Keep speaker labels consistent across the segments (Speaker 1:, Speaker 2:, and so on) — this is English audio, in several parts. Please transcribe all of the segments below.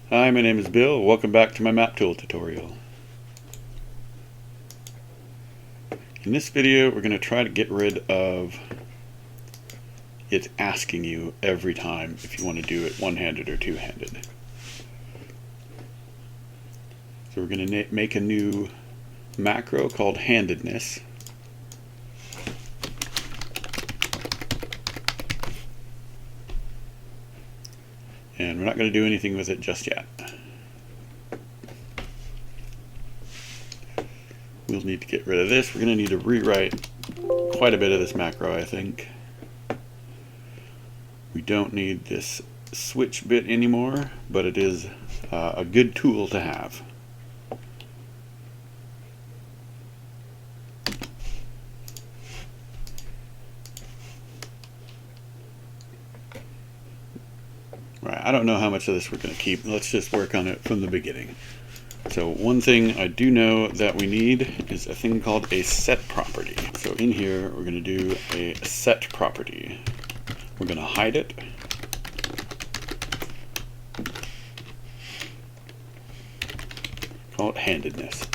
Speaker 1: Hi, my name is Bill. Welcome back to my map tool tutorial. In this video, we're going to try to get rid of it asking you every time if you want to do it one-handed or two-handed. So we're going to make a new macro called Handedness. And we're not going to do anything with it just yet. We'll need to get rid of this. We're going to need to rewrite quite a bit of this macro, I think. We don't need this switch bit anymore, but it is a good tool to have. Right, I don't know how much of this we're going to keep. Let's just work on it from the beginning. So one thing I do know that we need is a thing called a setProperty. So in here, we're going to do a setProperty. We're going to hide it. Call it Handedness.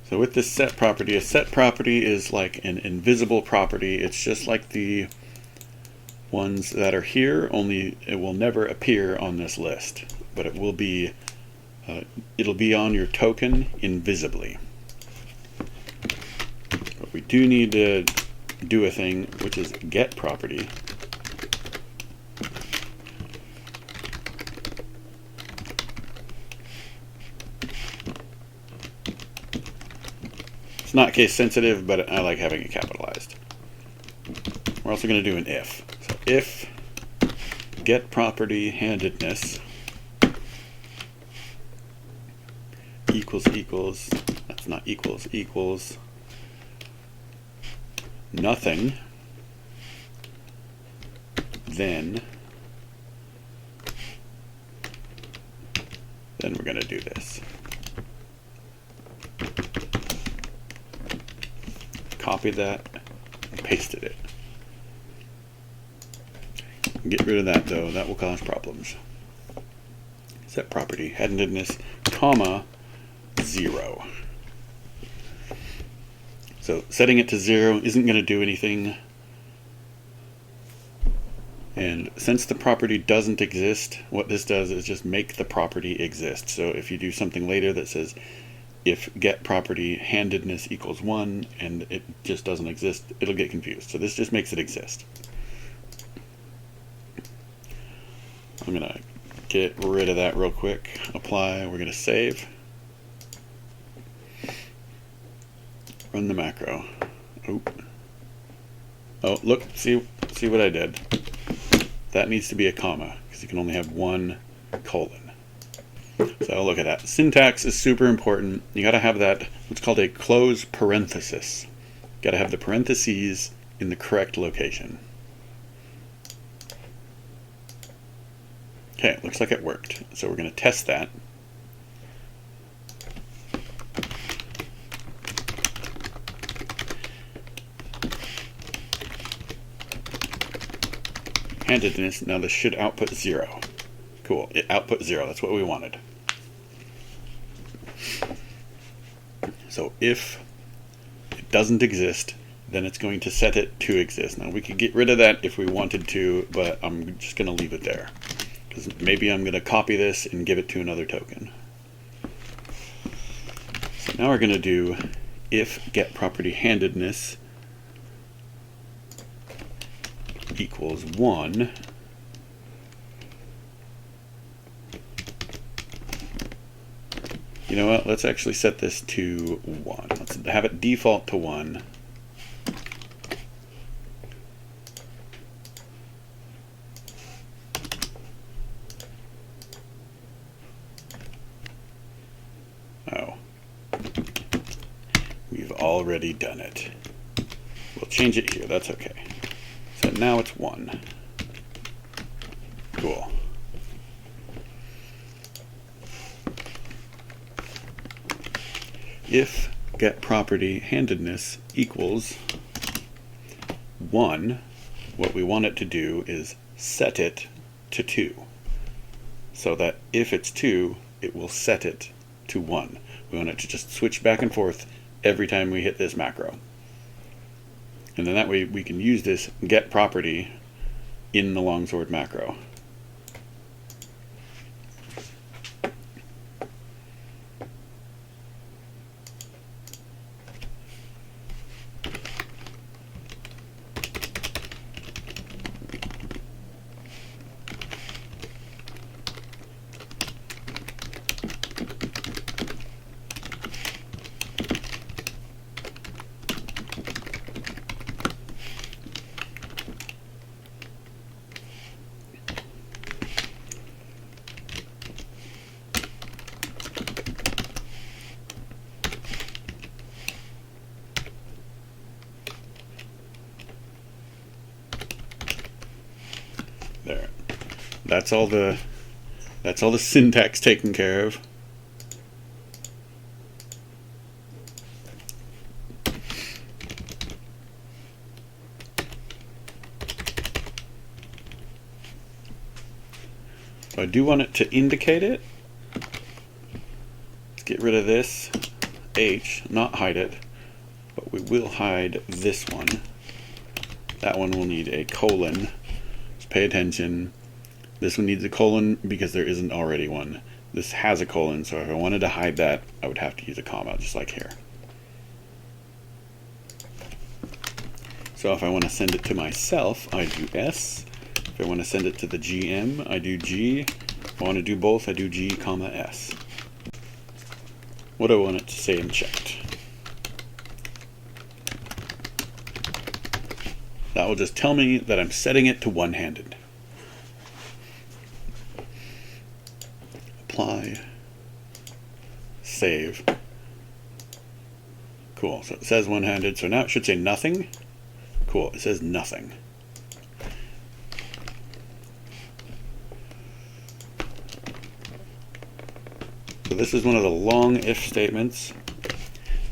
Speaker 1: So with this setProperty, a setProperty is like an invisible property. It's just like the ones that are here, only it will never appear on this list, but it will be it'll be on your token invisibly. But we do need to do a thing which is getProperty. It's not case sensitive, but I like having it capitalized. We're also going to do an if. So if getProperty handedness equals, that's not equals nothing, then we're going to do this. Copied that and pasted it. Get rid of that though, that will cause problems. setProperty handedness, comma, 0. So setting it to 0 isn't going to do anything. And since the property doesn't exist, what this does is just make the property exist. So if you do something later that says if getProperty handedness equals 1 and it just doesn't exist, it'll get confused. So this just makes it exist. I'm going to get rid of that real quick. Apply, we're going to save. Run the macro. Oh, look, see what I did. That needs to be a comma, because you can only have one colon. So look at that. Syntax is super important. You got to have that, what's called a close parenthesis. Got to have the parentheses in the correct location. Okay, looks like it worked. So we're going to test that. Handedness, now this should output 0. Cool, it output 0, that's what we wanted. So if it doesn't exist, then it's going to set it to exist. Now we could get rid of that if we wanted to, but I'm just going to leave it there. Because maybe I'm going to copy this and give it to another token. So now we're going to do if getProperty handedness equals 1. You know what, let's actually set this to 1. Let's have it default to 1. Oh, we've already done it. We'll change it here, that's okay. So now it's 1. Cool. If getProperty handedness equals 1, what we want it to do is set it to 2. So that if it's 2, it will set it to 1. We want it to just switch back and forth every time we hit this macro. And then that way we can use this getProperty in the longsword macro. There. That's all the syntax taken care of. So I do want it to indicate it. Let's get rid of this H, not hide it, but we will hide this one. That one will need a colon. Pay attention. This one needs a colon because there isn't already one. This has a colon, so if I wanted to hide that, I would have to use a comma, just like here. So if I want to send it to myself, I do S. If I want to send it to the GM, I do G. If I want to do both, I do G, comma, S. What do I want it to say in chat? That will just tell me that I'm setting it to one-handed. Apply. Save. Cool, so it says one-handed, so now it should say nothing. Cool, it says nothing. So this is one of the long if statements.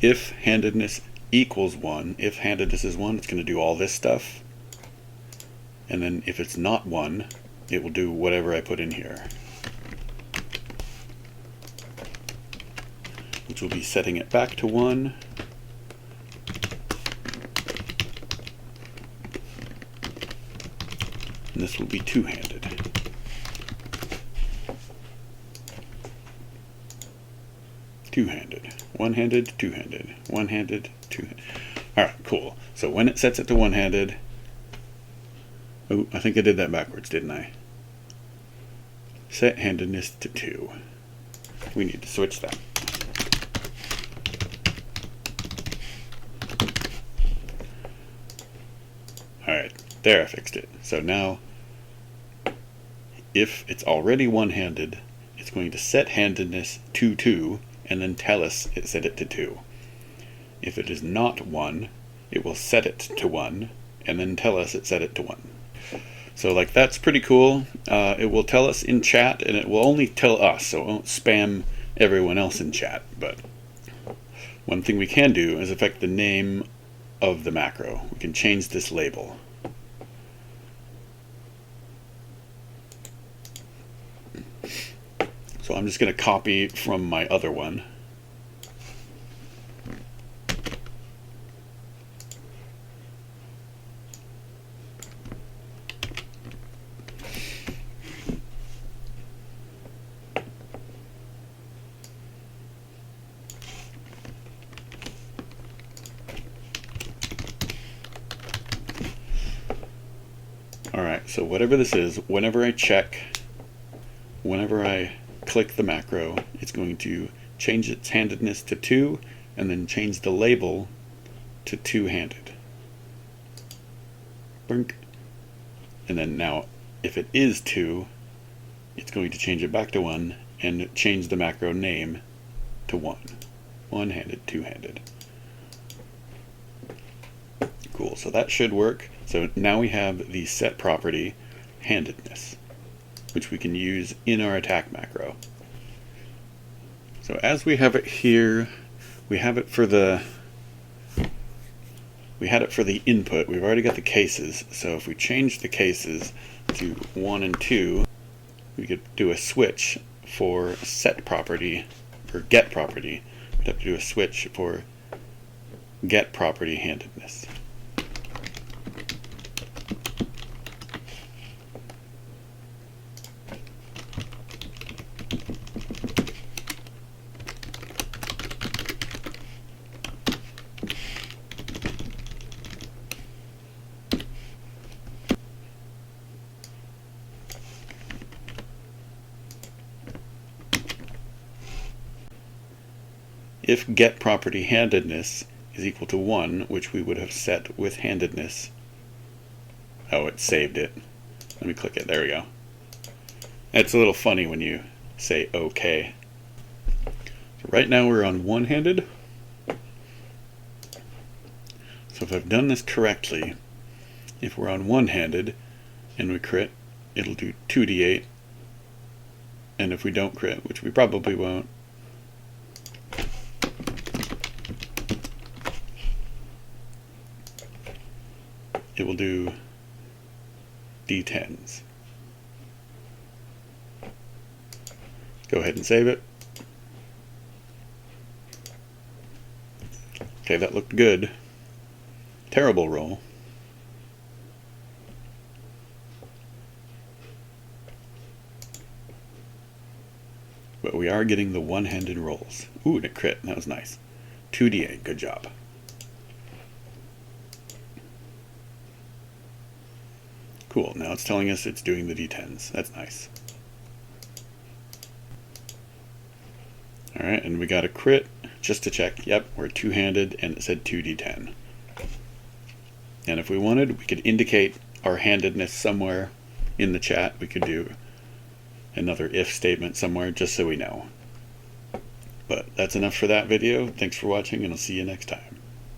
Speaker 1: If handedness equals 1, if handedness is 1, it's going to do all this stuff. And then if it's not 1, it will do whatever I put in here, which will be setting it back to 1. And this will be two-handed. Two-handed. One-handed, two-handed. One-handed, two-handed. Alright, cool. So when it sets it to one-handed, oh, I think I did that backwards, didn't I? Set handedness to 2. We need to switch that. Alright, there I fixed it. So now, if it's already one-handed, it's going to set handedness to 2, and then tell us it set it to 2. If it is not 1, it will set it to 1, and then tell us it set it to 1. So like that's pretty cool. It will tell us in chat, and it will only tell us, so it won't spam everyone else in chat. But one thing we can do is affect the name of the macro. We can change this label. So I'm just going to copy from my other one. Alright, so whatever this is, whenever I click the macro, it's going to change its handedness to 2, and then change the label to two-handed. Brink. And then now, if it is 2, it's going to change it back to 1, and change the macro name to 1. One-handed, two-handed. Cool, so that should work. So now we have the set property handedness, which we can use in our attack macro. So as we have it here, we have it for the we had it for the input. We've already got the cases, so if we change the cases to 1 and 2, we could do a switch for setProperty, or getProperty. We'd have to do a switch for getProperty handedness. If getProperty handedness is equal to 1, which we would have set with handedness. Oh, it saved it. Let me click it. There we go. It's a little funny when you say OK. So right now we're on one-handed. So if I've done this correctly, if we're on one-handed and we crit, it'll do 2d8. And if we don't crit, which we probably won't, it will do d10s. Go ahead and save it. Okay, that looked good. Terrible roll. But we are getting the one-handed rolls. Ooh, and it crit. That was nice. 2d8. Good job. Cool, now it's telling us it's doing the d10s. That's nice. Alright, and we got a crit, just to check. Yep, we're two-handed, and it said 2d10. And if we wanted, we could indicate our handedness somewhere in the chat. We could do another if statement somewhere, just so we know. But that's enough for that video. Thanks for watching, and I'll see you next time.